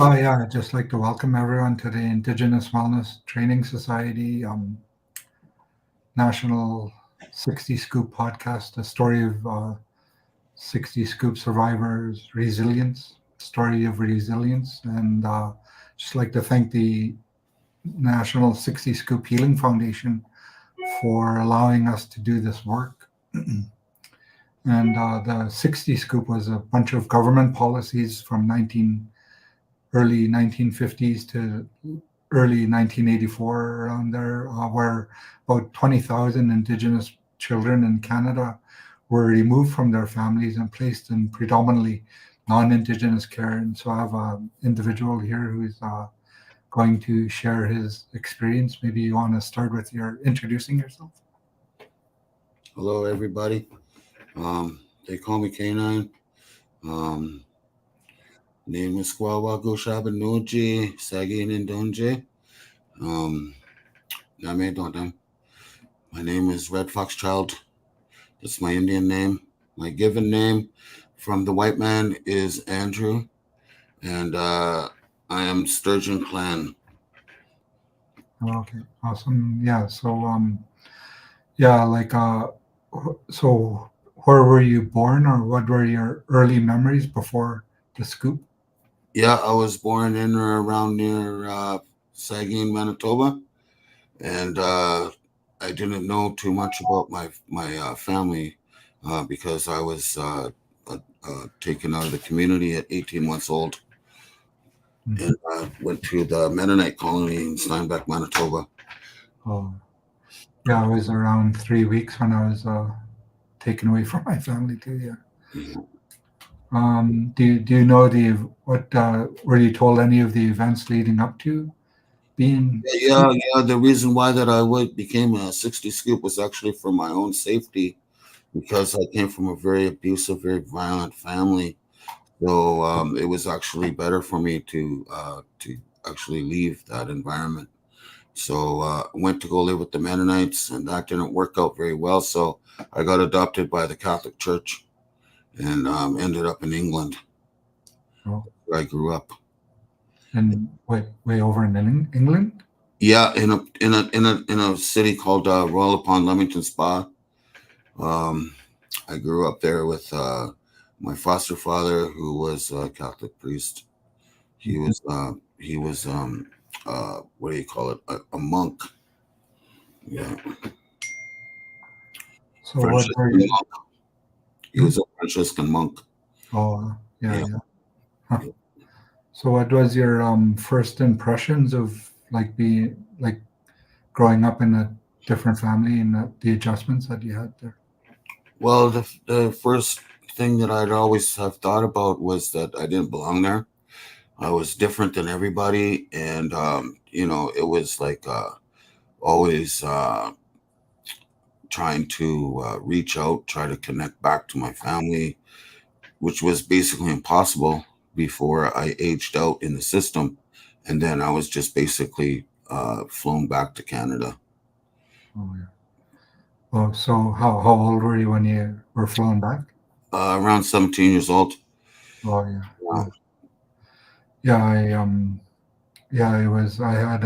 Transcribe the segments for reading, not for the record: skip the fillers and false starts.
Yeah, I'd just like to welcome everyone to the Indigenous Wellness Training Society National 60 Scoop podcast, the story of 60 Scoop survivors, resilience, story of resilience. And just like to thank the National 60 Scoop Healing Foundation for allowing us to do this work. And the 60 Scoop was a bunch of government policies from early 1950s to early 1984, around there, where about 20,000 Indigenous children in Canada were removed from their families and placed in predominantly non-Indigenous care. And so I have an individual here who's going to share his experience. Maybe you want to start with your introducing yourself. Hello, everybody. They call me K-9. Name is Squawago Shabanuji, Sagin Indonje. Name Dodam. My name is Red Fox Child. That's my Indian name. My given name from the white man is Andrew, and I am Sturgeon Clan. Okay, awesome. Yeah, so yeah, like so where were you born, or what were your early memories before the scoop? Yeah, I was born in or around near Sagin, Manitoba, and I didn't know too much about my family because I was taken out of the community at 18 months old, and went to the Mennonite colony in Steinbach, Manitoba. Oh, yeah, I was around 3 weeks when I was taken away from my family too. Yeah. Mhm. Do you know what were you told any of the events leading up to being Yeah, scooped? yeah. The reason why that I would became a 60 scoop was actually for my own safety because I came from a very abusive, very violent family. So it was actually better for me to actually leave that environment. So I went to go live with the Mennonites, and that didn't work out very well. So I got adopted by the Catholic Church and ended up in England, Oh, where I grew up. and way over in England? Yeah, in a city called Royal upon Leamington Spa. Um, I grew up there with my foster father, who was a Catholic priest. He Mhm. was what do you call it? A monk. Yeah, So what Franciscan were you? monk. He Hmm? was a Franciscan monk. Oh, yeah, Yeah. yeah. Huh. So what was your first impressions of like being like growing up in a different family and the adjustments that you had there? Well, the first thing that I'd always have thought about was that I didn't belong there. I was different than everybody, and it was like always trying to reach out, try to connect back to my family, which was basically impossible before I aged out in the system, and then I was just basically flown back to Canada. Oh, yeah. Oh, so how old were you when you were flown back? Around 17 years old. Oh, yeah, Yeah. yeah, yeah. Yeah, I had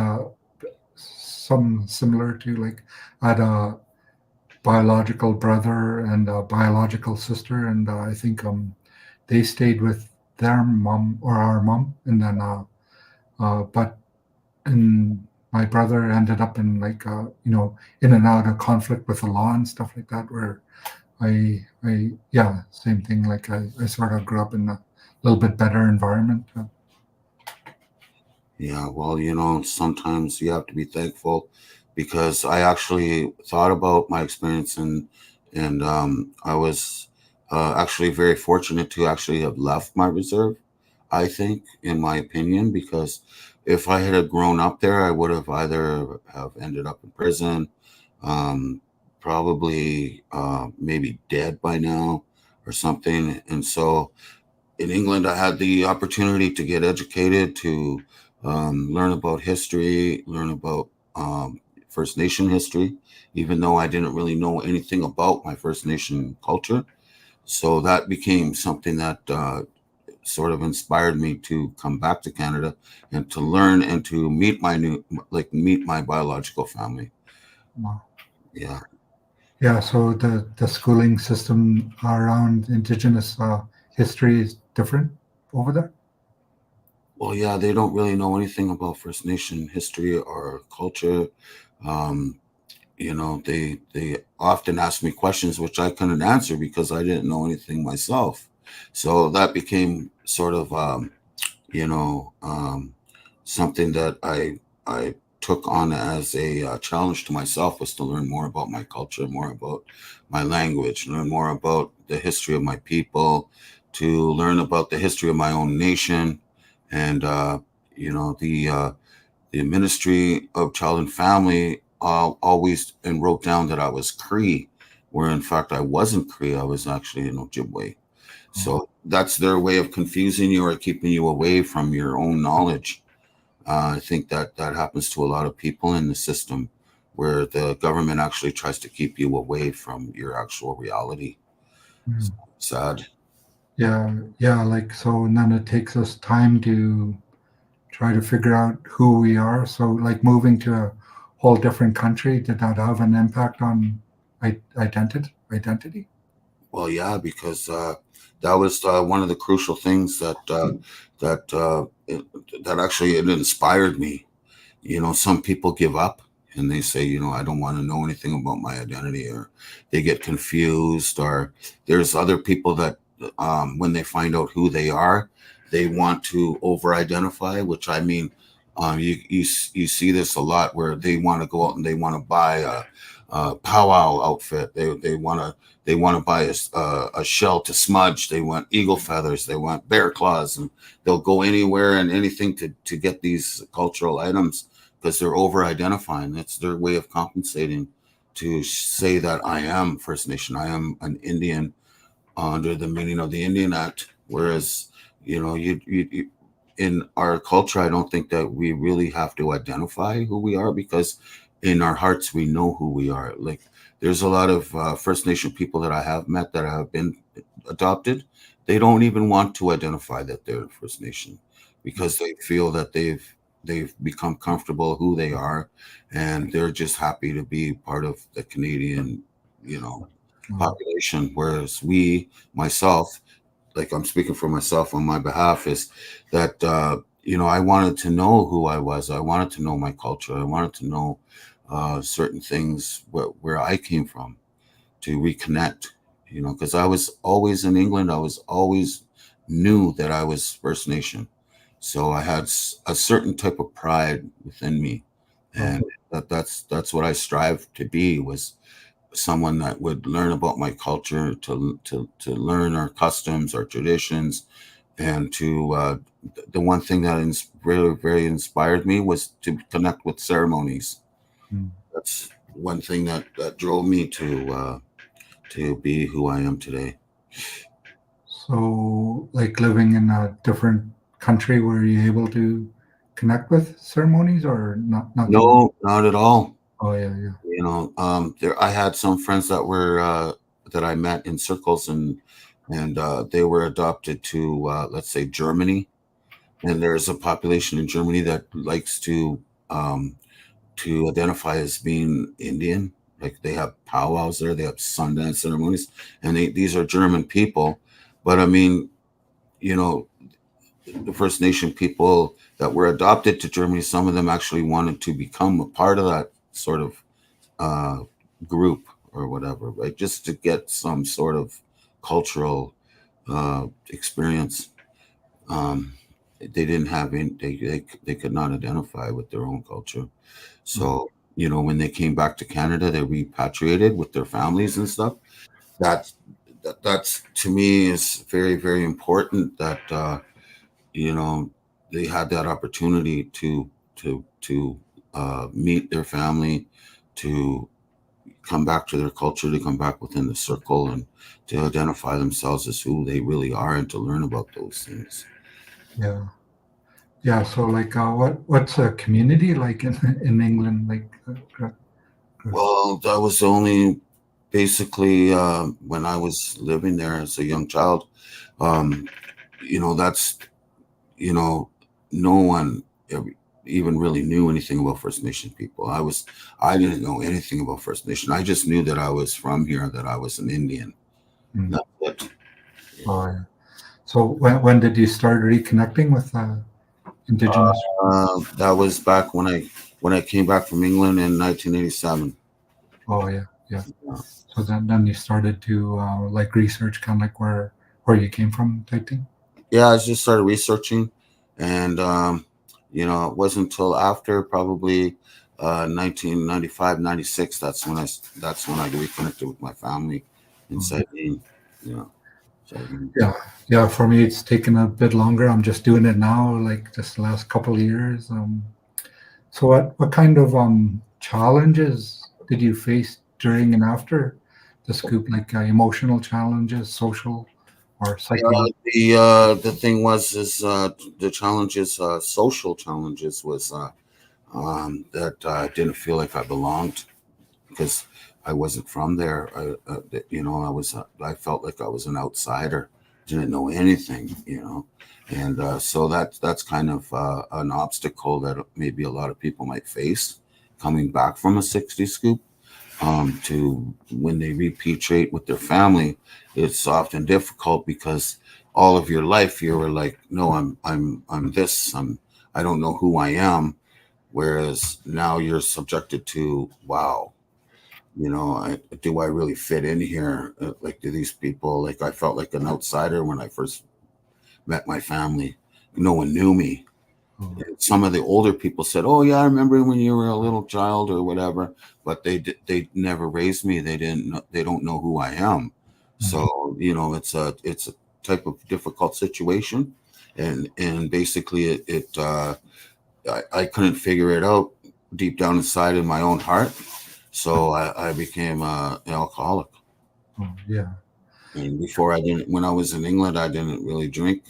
some similar to like I had a biological brother and a biological sister, and I think they stayed with their mom or our mom, and then but and my brother ended up in like in and out of conflict with the law and stuff like that, where I yeah, same thing, like I sort of grew up in a little bit better environment. Yeah, well, sometimes you have to be thankful because I actually thought about my experience and I was actually very fortunate to actually have left my reserve, I think, in my opinion, because if I had grown up there, I would have either have ended up in prison, um, probably maybe dead by now or something. And so in England, I had the opportunity to get educated, to learn about history, learn about First Nation history, even though I didn't really know anything about my First Nation culture. So that became something that sort of inspired me to come back to Canada and to learn and to meet meet my biological family. Wow. Yeah. Yeah, so the schooling system around Indigenous history is different over there. Well, yeah, they don't really know anything about First Nation history or culture. Um, they often ask me questions which I couldn't answer because I didn't know anything myself. So that became sort of you know, something that I took on as a challenge to myself, was to learn more about my culture, more about my language, learn more about the history of my people, to learn about the history of my own nation, and the Ministry of Child and Family always and wrote down that I was Cree, where in fact I wasn't Cree. I was actually an Ojibwe. Oh, So that's their way of confusing you or keeping you away from your own knowledge. I think that that happens to a lot of people in the system, where the government actually tries to keep you away from your actual reality. hmm. Sad. Yeah, yeah, like so, and then it takes us time to try to figure out who we are. So, like moving to a whole different country, did that have an impact on identity? Identity? Well, yeah, because that was one of the crucial things that that actually it inspired me. Some people give up and they say, I don't want to know anything about my identity, or they get confused, or there's other people that, when they find out who they are, they want to over identify, which I mean, you see this a lot, where they want to go out and they want to buy a powwow outfit. They want to buy a shell to smudge. They want eagle feathers. They want bear claws, and they'll go anywhere and anything to get these cultural items, because they're over identifying. That's their way of compensating, to say that I am First Nation, I am an Indian under the meaning of the Indian Act. Whereas, you in our culture, I don't think that we really have to identify who we are, because in our hearts we know who we are. Like, there's a lot of First Nation people that I have met that have been adopted. They don't even want to identify that they're First Nation, because they feel that they've become comfortable who they are, and they're just happy to be part of the Canadian, you know, Oh, population. Whereas myself, like, I'm speaking for myself on my behalf, is that I wanted to know who I was. I wanted to know my culture. I wanted to know certain things where I came from, to reconnect. Because I was always in England. I was always knew that I was First Nation, so I had a certain type of pride within me, oh, and that's what I strive to be, was someone that would learn about my culture, to learn our customs, our traditions, and to the one thing that really very inspired me was to connect with ceremonies. hmm. That's one thing that drove me to be who I am today. So, like living in a different country, were you able to connect with ceremonies or not too much? No, not at all. Oh, yeah, yeah. There I had some friends that I met in circles, and they were adopted to, let's say, Germany. And there's a population in Germany that likes um, to identify as being Indian. Like, they have powwows there, they have Sundance ceremonies, and these are German people. But I mean, you know, the First Nation people that were adopted to Germany, some of them actually wanted to become a part of that sort of uh, group or whatever, right? Just to get some sort of cultural experience. Um, they didn't have any, they could not identify with their own culture. Oh, So, when they came back to Canada, they repatriated with their families and stuff. That's that's to me is very, very important, that you know they had that opportunity to meet their family, to come back to their culture, to come back within the circle, and to identify themselves as who they really are, and to learn about those things. yeah, yeah. So, like, what's a community like in England? Like, Well, that was only basically when I was living there as a young child. Um, that's, you know, no one ever even really knew anything about First Nation people. I didn't know anything about First Nation. I just knew that I was from here, that I was an Indian. Mm. That's it. Oh, yeah. So when did you start reconnecting with Indigenous groups? That was back when I came back from England in 1987. Oh, yeah, yeah. So then you started to like research kind of like where you came from type thing. Yeah, I just started researching, and it wasn't until after probably 1995, 96. That's when I reconnected with my family in Mm. Sardine. You know, Sardine. Yeah, yeah. For me, it's taken a bit longer. I'm just doing it now, like just the last couple of years. So what kind of challenges did you face during and after the scoop? Like emotional challenges, social, or psychological? The thing was is the challenges, social challenges, was that I didn't feel like I belonged because I wasn't from there. I felt like I was an outsider, didn't know anything, and so that's kind of an obstacle that maybe a lot of people might face coming back from a 60 scoop. To when they repatriate with their family, it's often difficult because all of your life you were like, no, I'm this, I don't know who I am, whereas now you're subjected to, wow, do I really fit in here? Like, do these people, like, I felt like an outsider when I first met my family. No one knew me. Oh, Some of the older people said, "Oh yeah, I remember when you were a little child or whatever," but they never raised me. They didn't know, they don't know who I am. mm, So it's a type of difficult situation, and basically I couldn't figure it out deep down inside in my own heart. So I became an alcoholic. oh, yeah, And before, I didn't. When I was in England, I didn't really drink.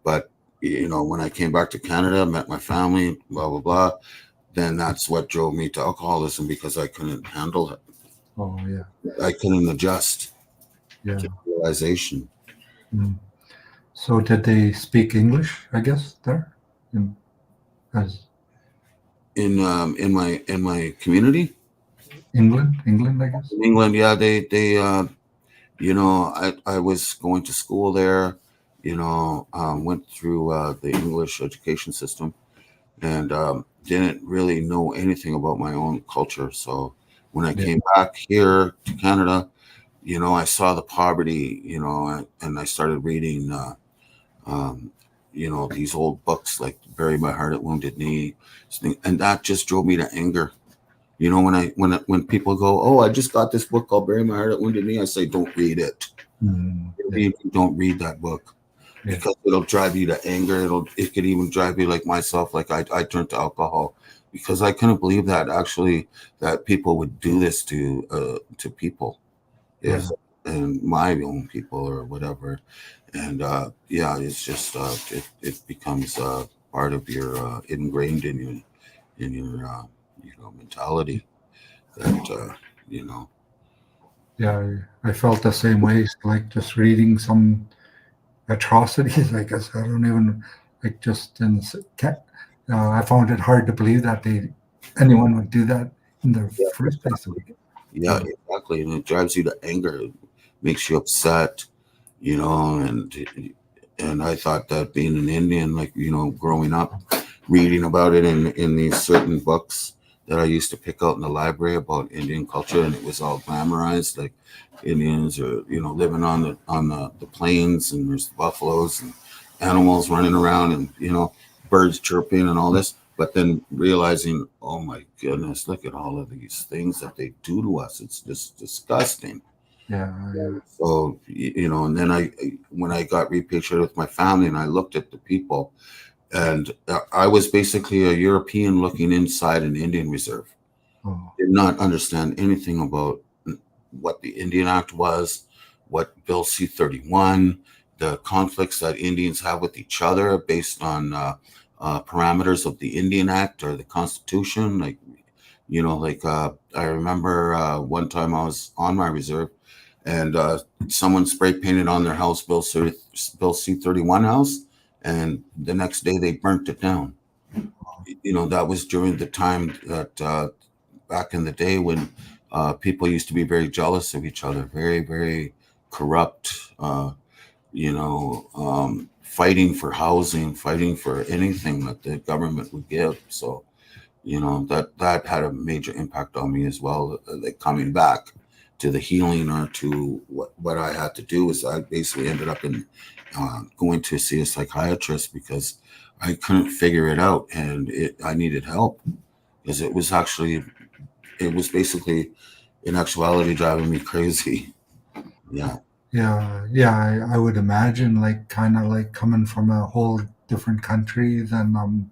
But when I came back to Canada, met my family, blah blah blah, then that's what drove me to alcoholism because I couldn't handle it. oh, yeah, I couldn't adjust yeah. to realization. Mm. So did they speak English? I guess there, in, as In my community England, I guess. in England, yeah, they I was going to school there, went through the English education system, and didn't really know anything about my own culture. So when I Yeah, came back here to Canada, I saw the poverty, and I started reading, um, these old books like "Bury My Heart at Wounded Knee," and that just drove me to anger. When people go, "Oh, I just got this book called Bury My Heart at Wounded Knee," I say, "Don't read it. mm, yeah, Don't read that book." yeah, Because it'll drive you to anger. It could even drive you, like myself. Like I turned to alcohol because I couldn't believe that actually that people would do this to people, yeah, is and my own people or whatever. And yeah, it's just it becomes part of your ingrained in your mentality that you know yeah. I felt the same way. It's like just reading some atrocities. I guess I don't even like just in. I found it hard to believe that anyone would do that in the yeah, first place. Like, yeah, yeah, exactly, and it drives you to anger. It makes you upset, and I thought that being an Indian, like, growing up, reading about it in these certain books that I used to pick out in the library about Indian culture, and it was all glamorized, like Indians are, living on the plains, and there's buffaloes and animals running around, and birds chirping and all this. But then realizing, oh my goodness, look at all of these things that they do to us. It's just disgusting. yeah, yeah, So, and then when I got repatriated with my family and I looked at the people, and I was basically a European looking inside an Indian reserve. oh, Did not understand anything about what the Indian Act was, what Bill C-31, the conflicts that Indians have with each other based on parameters of the Indian Act or the Constitution. Like, I remember one time I was on my reserve, and someone spray painted on their house Bill C-31 house, and the next day they burnt it down. That was during the time that back in the day when people used to be very jealous of each other, very, very corrupt, fighting for housing, fighting for anything that the government would give. So, that had a major impact on me as well. Like coming back to the healing, or to what I had to do, is I basically ended up in going to see a psychiatrist because I couldn't figure it out, and I needed help because it was basically in actuality driving me crazy. Yeah. Yeah, I would imagine, like, kind of like coming from a whole different country than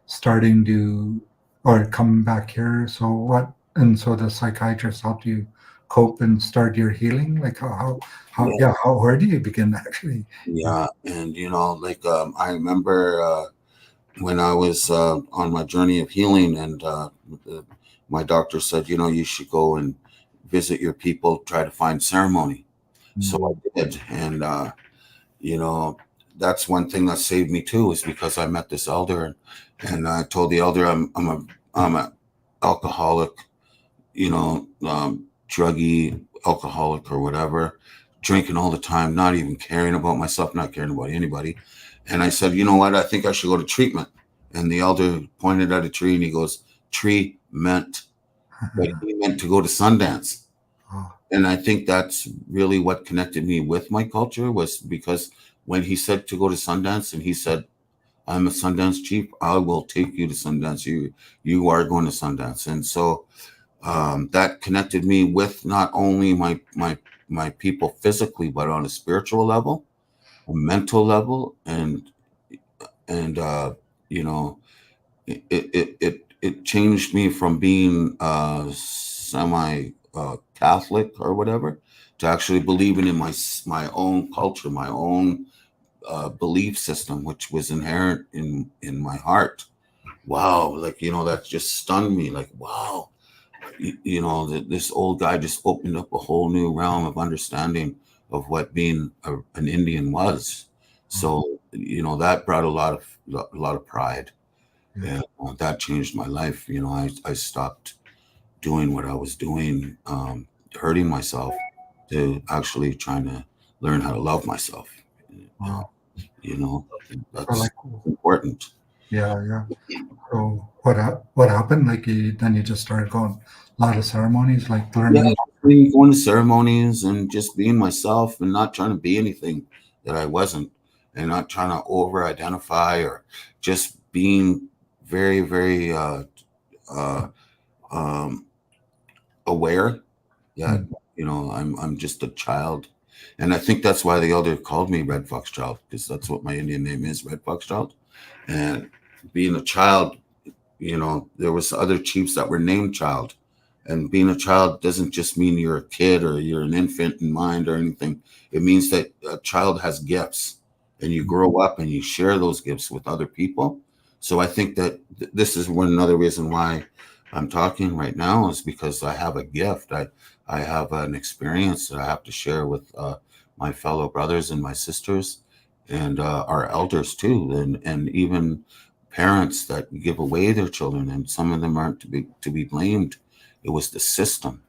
starting to, or coming back here. So what? And so the psychiatrist helped you cope and start your healing. Like Yeah. yeah, where do you begin actually? Yeah. And, like, I remember when I was on my journey of healing, and uh, my doctor said, you should go and visit your people, try to find ceremony. So Mm, I did. And, you know, that's one thing that saved me too, is because I met this elder, and I told the elder I'm a alcoholic, druggy alcoholic or whatever, drinking all the time, not even caring about myself, not caring about anybody. And I said, you know what? I think I should go to treatment. And the elder pointed at a tree and he goes, tree meant, but he meant to go to Sundance. oh, And I think that's really what connected me with my culture, was because when he said to go to Sundance, and he said, I'm a Sundance chief, I will take you to Sundance. You are going to Sundance. And so that connected me with not only my people physically, but on a spiritual level, a mental level, and you know it changed me from being semi Catholic or whatever, to actually believing in my own culture, my own belief system, which was inherent in my heart. Wow, like, that just stunned me. Like, wow, this old guy just opened up a whole new realm of understanding of what being an Indian was. oh, So, that brought a lot of pride, yeah, and that changed my life. I stopped doing what I was doing, hurting myself, to actually trying to learn how to love myself. Uh, wow. you know, So that's like, important. yeah. So what happened? Like then you just started going a lot of ceremonies, like Yeah, learning. going to ceremonies and just being myself, and not trying to be anything that I wasn't, and not trying to over identify, or just being very, very uh, um, aware that, Mm, I'm just a child. And I think that's why the elder called me Red Fox Child, because that's what my Indian name is, Red Fox Child. And being a child, there was other chiefs that were named Child. And being a child doesn't just mean you're a kid or you're an infant in mind or anything. It means that a child has gifts, and you grow up and you share those gifts with other people. So I think that this is one another reason why I'm talking right now, is because I have a gift. I have an experience that I have to share with my fellow brothers and my sisters, and our elders too, and even parents that give away their children, and some of them aren't to be blamed. It was the system.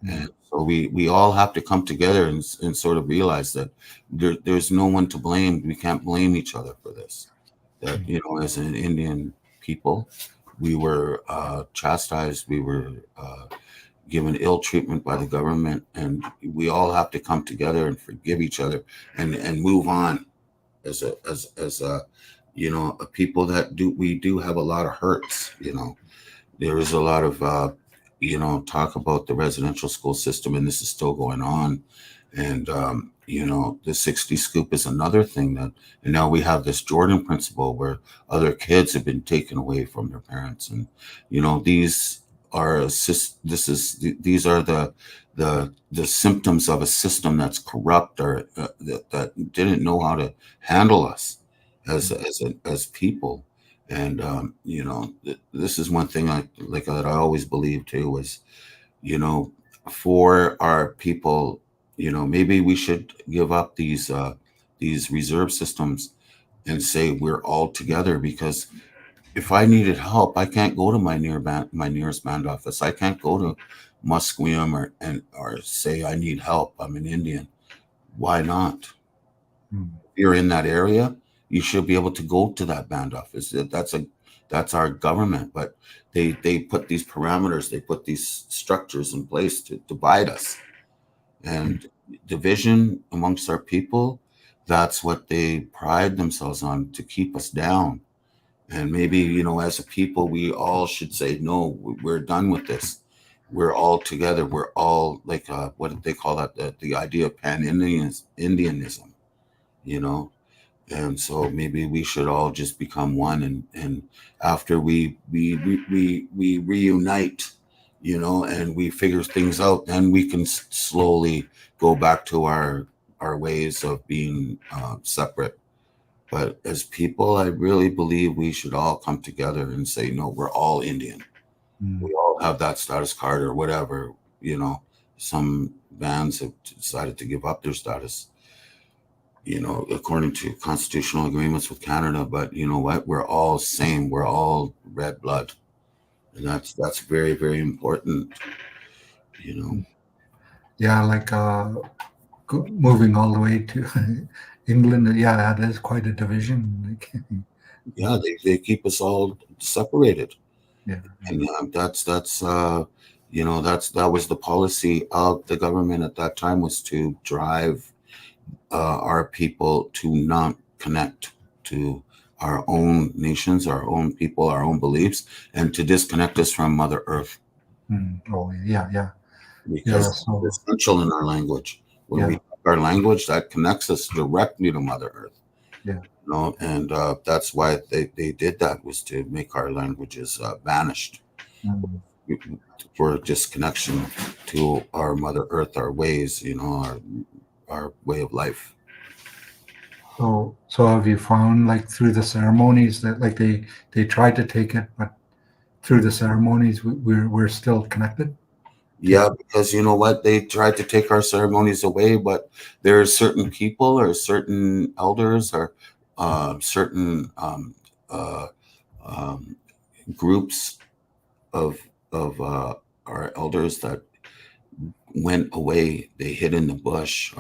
And mm, so we all have to come together, and sort of realize that there's no one to blame. We can't blame each other for this. That, mm, as an Indian people, we were chastised, we were given ill treatment by the government, and we all have to come together and forgive each other, and move on, as a people that we do have a lot of hurts. There is a lot of talk about the residential school system, and this is still going on. And the 60 scoop is another thing, and now we have this Jordan principle, where other kids have been taken away from their parents. And these are these are the symptoms of a system that's corrupt, or that didn't know how to handle us as people. And this is one thing that I always believe too, was, for our people, maybe we should give up these reserve systems and say we're all together, because if I needed help, I can't go to my nearest band office. I can't go to Musqueam or say I need help. I'm an Indian. Why not? Mm. If you're in that area, you should be able to go to that band office. That's our government, but they put these parameters, they put these structures in place to divide us, and division amongst our people. That's what they pride themselves on, to keep us down. And maybe, as a people, we all should say, no, we're done with this. We're all together. We're all like, what did they call that? The idea of Indianism, you know? And so maybe we should all just become one. And after we reunite, and we figure things out, then we can slowly go back to our ways of being separate. But as people, I really believe we should all come together and say, no, we're all Indian. Mm. We all have that status card or whatever. Some bands have decided to give up their status, according to constitutional agreements with Canada. But you know what? We're all same. We're all red blood. And that's very, very important, you know. Yeah, like moving all the way to England. Yeah, that is quite a division. Like, Yeah, they keep us all separated. yeah. And that was the policy of the government at that time, was to drive our people to not connect to our own nations, our own people, our own beliefs, and to disconnect us from Mother Earth, Mm. Oh, yeah, yeah, yeah. because So, it's essential in our language. When we yeah, talk our language, that connects us directly to Mother Earth. yeah. And that's why they did that, was to make our languages banished Mm. for disconnection to our Mother Earth, our ways, our way of life. So have you found, like, through the ceremonies, that like they tried to take it, but through the ceremonies we're still connected to? Yeah, because you know what? They tried to take our ceremonies away, but there are certain people or certain elders or certain uh, um, groups of our elders that went away. They hid in the bush,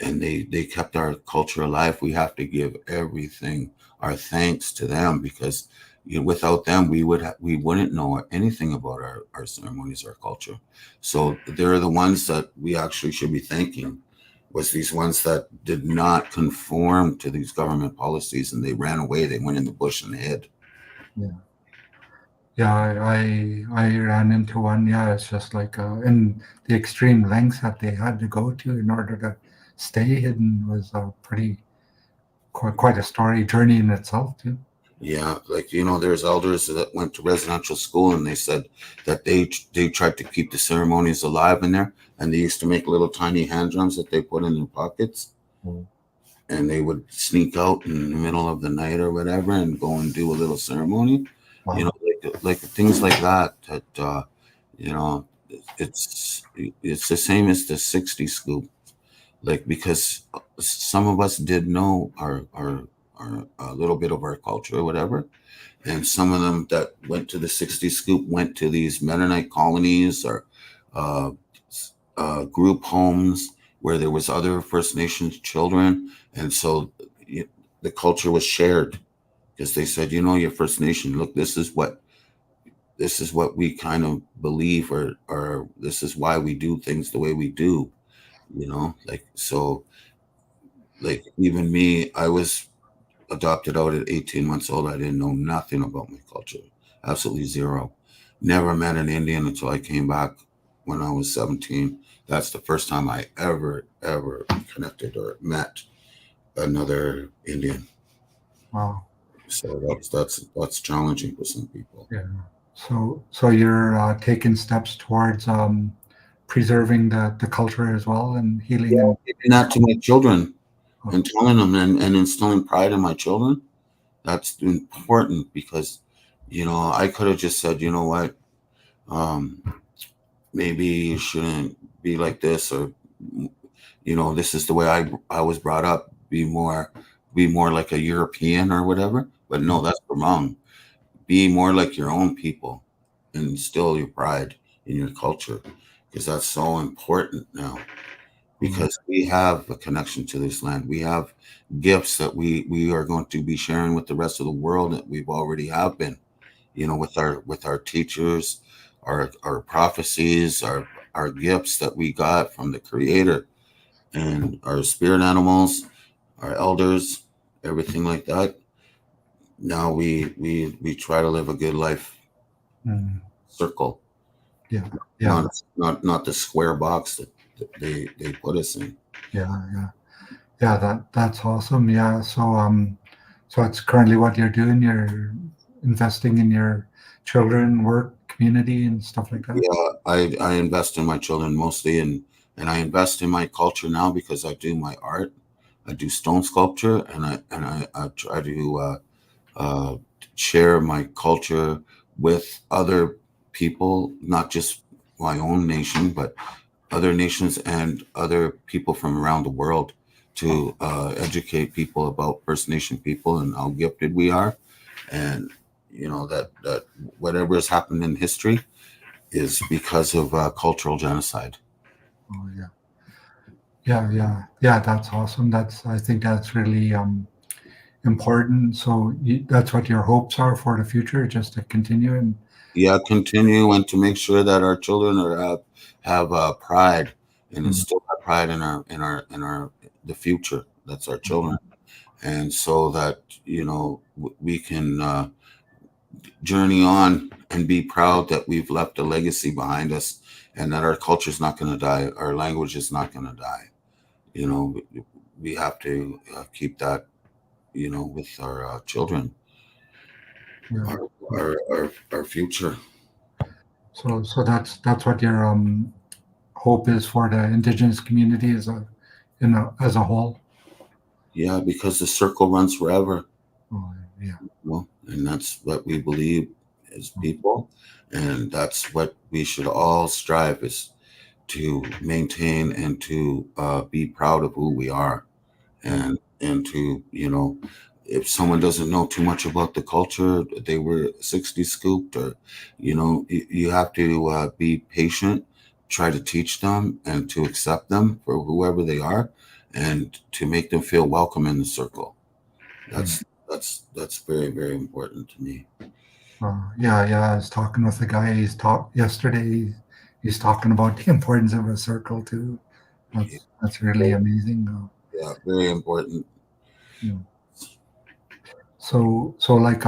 and they kept our culture alive. We have to give everything, our thanks to them, because without them we wouldn't know anything about our ceremonies, our culture. So they're the ones that we actually should be thanking, was these ones that did not conform to these government policies, and they ran away. They went in the bush and hid. Yeah. Yeah, I ran into one. Yeah, it's just like and the extreme lengths that they had to go to in order to stay hidden was pretty quite a story journey in itself too. Yeah, like there's elders that went to residential school, and they said that they tried to keep the ceremonies alive in there, and they used to make little tiny hand drums that they put in their pockets, Mm. and they would sneak out in the middle of the night or whatever and go and do a little ceremony, Wow. like things like that. That you know, it's the same as the 60s scoop, like, because some of us did know our a little bit of our culture or whatever. And some of them that went to the 60s scoop went to these Mennonite colonies or uh, group homes where there was other First Nations children, and so the culture was shared, because they said, your First Nation, look, this is what we kind of believe, or this is why we do things the way we do, like, so, like, even me, I was adopted out at 18 months old. I didn't know nothing about my culture, absolutely zero. Never met an Indian until I came back when I was 17. That's the first time I ever connected or met another Indian. Wow. So that's challenging for some people. Yeah. So you're taking steps towards preserving the culture as well and healing Yeah, and giving that to my children oh, and telling them, and instilling pride in my children. That's important, because I could have just said, what, um, maybe you shouldn't be like this, or this is the way I was brought up. Be more like a European or whatever. But no, that's wrong. Be more like your own people and instill your pride in your culture, because that's so important now, Mm, because we have a connection to this land. We have gifts that we are going to be sharing with the rest of the world that we've already have been, with our teachers, our prophecies, our gifts that we got from the creator, and our spirit animals, our elders, everything like that. Now we try to live a good life mm, circle, yeah, yeah, not the square box that they put us in. yeah, yeah, yeah. That's awesome. Yeah. So it's currently what you're doing. You're investing in your children, work, community, and stuff like that. Yeah, I invest in my children mostly, and I invest in my culture now because I do my art. I do stone sculpture, and I try to uh, share my culture with other people, not just my own nation, but other nations and other people from around the world, to educate people about First Nation people and how gifted we are, and that whatever has happened in history is because of cultural genocide. Oh yeah, yeah, yeah, yeah. That's awesome. I think that's really important. So that's what your hopes are for the future, just to continue and Yeah, continue, and to make sure that our children have pride, and mm, instill that pride in our the future. That's our children, and so that we can journey on and be proud that we've left a legacy behind us, and that our culture is not going to die, our language is not going to die. You know, we have to keep that, with our children, yeah. our, our future. So that's what your hope is for the indigenous community as a whole. Yeah, because the circle runs forever. Oh yeah. Well, and that's what we believe as Oh, people, and that's what we should all strive, is to maintain and to be proud of who we are, oh, and to, if someone doesn't know too much about the culture, they were 60 scooped, or you have to be patient, try to teach them and to accept them for whoever they are, and to make them feel welcome in the circle. mm. That's very, very important to me. Yeah, yeah. I was talking with a guy. He's talked yesterday. He's talking about the importance of a circle too. Yeah, That's really amazing. yeah, very important. You know. So like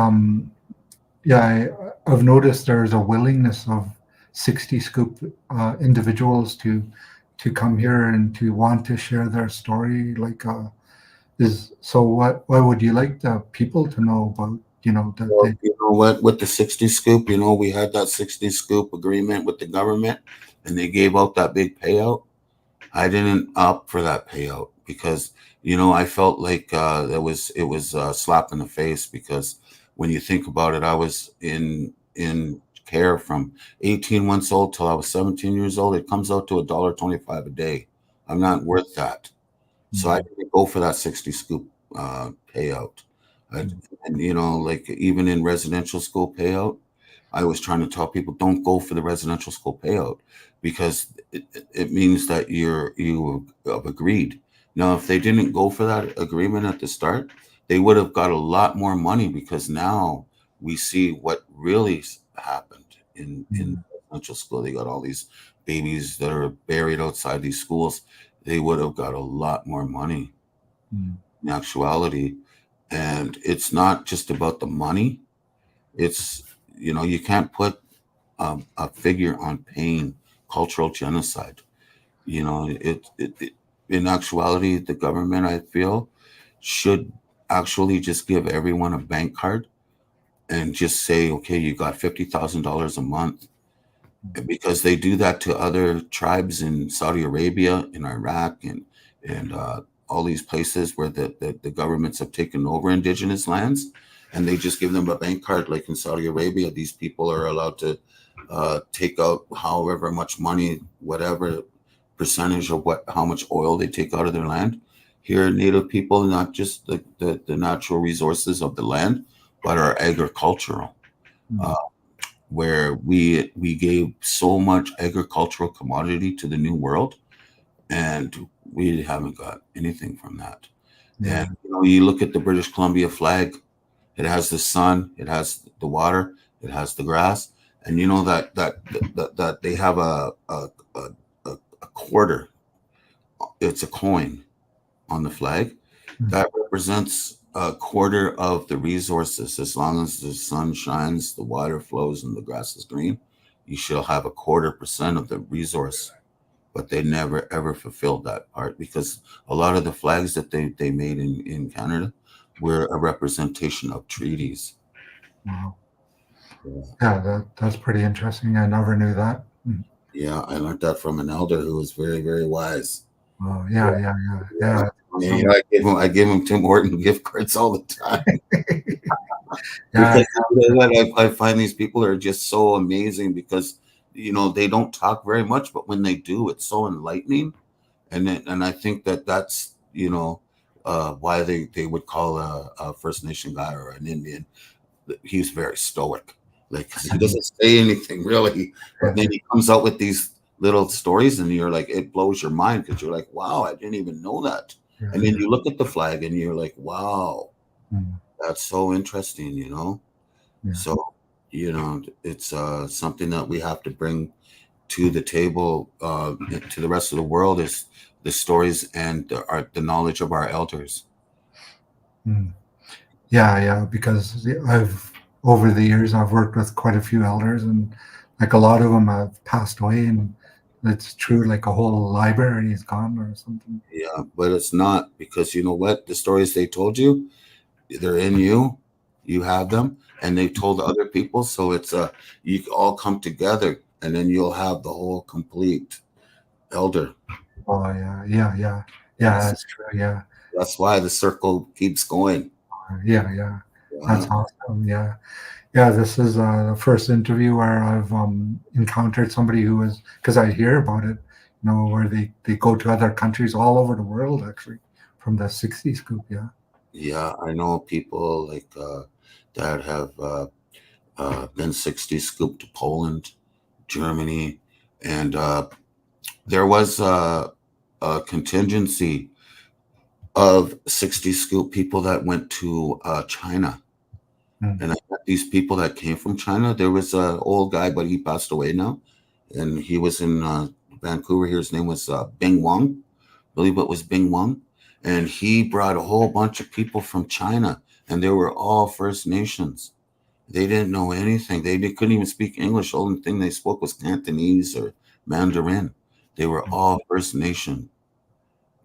yeah, I've noticed there's a willingness of 60 scoop individuals to come here and to want to share their story. Like is so what would you like the people to know about? That Well, they. you know what? With the 60 scoop, we had that 60 scoop agreement with the government, and they gave out that big payout. I didn't opt for that payout because I felt like it was a slap in the face, because when you think about it, I was in care from 18 months old till I was 17 years old. It comes out to $1.25 a day. I'm not worth that. So I Mm, didn't go for that 60 scoop payout. I, mm, and like even in residential school payout, I was trying to tell people, don't go for the residential school payout, because it means that you have agreed. Now, if they didn't go for that agreement at the start, they would have got a lot more money, because now we see what really happened in mm, residential school. They got all these babies that are buried outside these schools. They would have got a lot more money mm, in actuality. And it's not just about the money. It's, you can't put a figure on pain, cultural genocide. It in actuality, the government, I feel, should actually just give everyone a bank card and just say, okay, you got $50,000 a month, because they do that to other tribes in Saudi Arabia, in Iraq, and all these places where the governments have taken over indigenous lands, and they just give them a bank card. Like in Saudi Arabia, these people are allowed to take out however much money, whatever, percentage of how much oil they take out of their land. Here, Native people, not just the natural resources of the land, but our agricultural, uh, Mm. where we gave so much agricultural commodity to the new world, and we haven't got anything from that. And Yeah. you look at the British Columbia flag; it has the sun, it has the water, it has the grass, and you know that they have a, a quarter. It's a coin on the flag Mm. that represents a quarter of the resources. As long as the sun shines, the water flows, and the grass is green, you shall have a 1/4% of the resource. But they never ever fulfilled that part, because a lot of the flags that they made in Canada were a representation of treaties. Wow. Yeah. Yeah, that's pretty interesting. I never knew that. Mm. Yeah, I learned that from an elder who was very, very wise. Oh, Yeah, yeah, yeah, yeah, yeah. yeah. And, Awesome. I give him Tim Horton gift cards all the time. Yeah, Because I find these people are just so amazing, because they don't talk very much, but when they do, it's so enlightening. And I think that's why they would call a First Nation guy or an Indian. He's very stoic, like, 'cause he doesn't say anything really, but then yeah, he comes out with these little stories, and you're like, it blows your mind, because you're like, wow, I didn't even know that. yeah, And then yeah. you look at the flag and you're like, wow, Mm. that's so interesting. Yeah. So, it's something that we have to bring to the table, to the rest of the world, is the stories and the knowledge of our elders. Mm. Yeah, yeah, because I've over the years I've worked with quite a few elders, and like a lot of them have passed away, and it's true, like a whole library is gone or something. Yeah, but it's not, because you know what? The stories they told you, they're in you. You have them, and they told other people. So it's you all come together, and then you'll have the whole complete elder. Oh yeah, yeah, yeah, yeah. Yes, That's true. Yeah, that's why the circle keeps going. yeah, yeah. That's Yeah, awesome. Yeah, yeah. This is the first interview where I've encountered somebody who is, because I hear about it, where they go to other countries all over the world actually from the '60s group. Yeah. yeah. I know people like that have been 60 scooped to Poland, Germany, and there was a contingency of 60 scoop people that went to China. Mm. And I met these people that came from China. There was an old guy, but he passed away now. And he was in Vancouver here. His name was Bing Wang. I believe it was Bing Wang. And he brought a whole bunch of people from China, and they were all First Nations. They didn't know anything. They couldn't even speak English. The only thing they spoke was Cantonese or Mandarin. They were all First Nation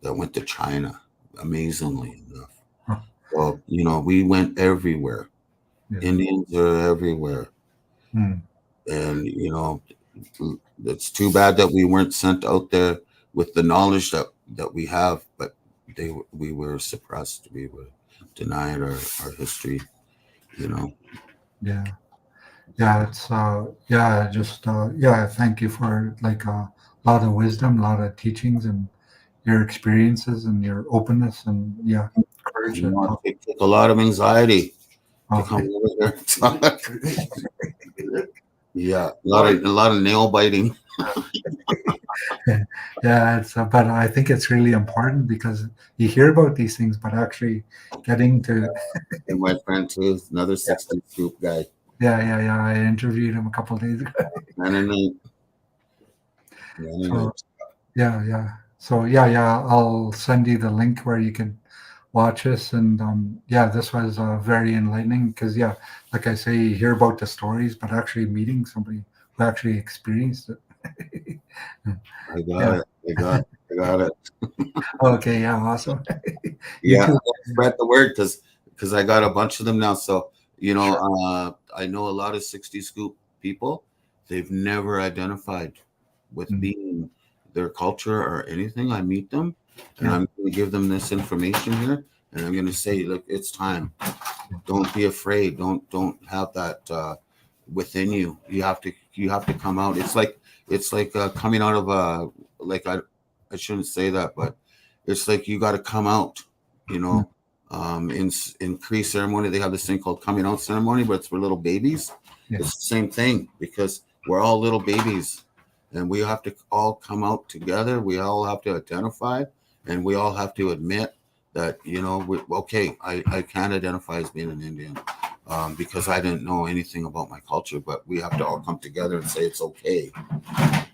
that went to China, amazingly enough. Huh. So, we went everywhere. Yeah. Indians are everywhere. Mm. And, it's too bad that we weren't sent out there with the knowledge that we have, but we were suppressed. We were denied our history, you know. Yeah. Yeah, it's yeah, just yeah, thank you for like a lot of wisdom, a lot of teachings and your experiences and your openness and yeah, courage to talk. It took a lot of anxiety to Oh, come over here and talk. Yeah, a lot of nail biting. yeah, it's but I think it's really important because you hear about these things, but actually getting to And my friend too, another 60 group guy. yeah, yeah, yeah. I interviewed him a couple of days ago. And then So yeah, yeah. So yeah, yeah. I'll send you the link where you can watch us, and yeah, this was very enlightening because yeah, like I say, you hear about the stories, but actually meeting somebody who actually experienced it. I got yeah. it. I got it. Okay. Yeah. Awesome. You Yeah, too. spread the word, because I got a bunch of them now. So Sure. I know a lot of 60 scoop people. They've never identified with Mm. being their culture or anything. I meet them, and Yeah. I'm going to give them this information here, and I'm going to say, look, it's time. Don't be afraid. Don't have that within you. You have to come out. It's like coming out of a like I shouldn't say that, but it's like you got to come out, you know. In Cree ceremony, they have this thing called coming out ceremony, but it's for little babies. Yeah. It's the same thing because we're all little babies, and we have to all come out together. We all have to identify, and we all have to admit that, you know, I can identify as being an Indian because I didn't know anything about my culture, but we have to all come together and say it's okay.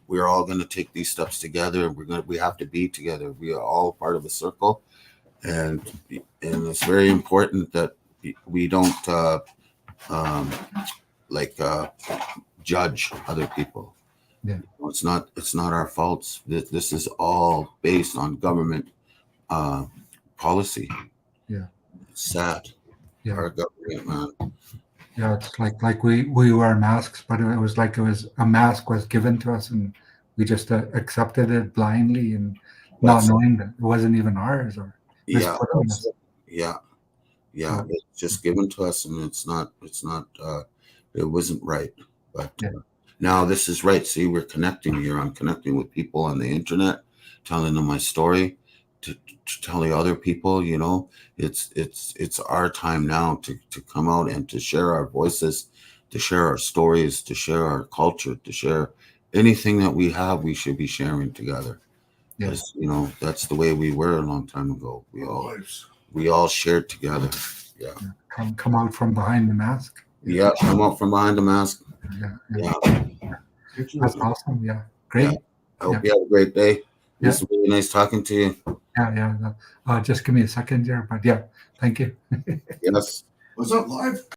We're all going to take these steps together. We have to be together. We are all part of a circle, and it's very important that we don't judge other people. Yeah. It's not our faults. This is all based on government policy. Yeah. It's sad. Yeah. Our government, man. Yeah, it's like we wear masks, but it was like a mask was given to us, and we just accepted it blindly and not knowing that it wasn't even ours. Or yeah, put on us. yeah. It's just given to us, and it's not. It wasn't right. But now this is right. See, we're connecting here. I'm connecting with people on the internet, telling them my story, to telling other people. You know, it's our time now to come out and to share our voices, to share our stories, to share our culture, to share anything that we have. We should be sharing together. Yes, you know, that's the way we were a long time ago. We all shared together. Yeah. Come out from behind the mask. Yeah, come out from behind the mask. Yeah. That's awesome. Yeah. Great. Yeah. I hope you have a great day. Yeah. It's really nice talking to you. Yeah. Just give me a second here, but yeah, thank you. Yes. Was that live?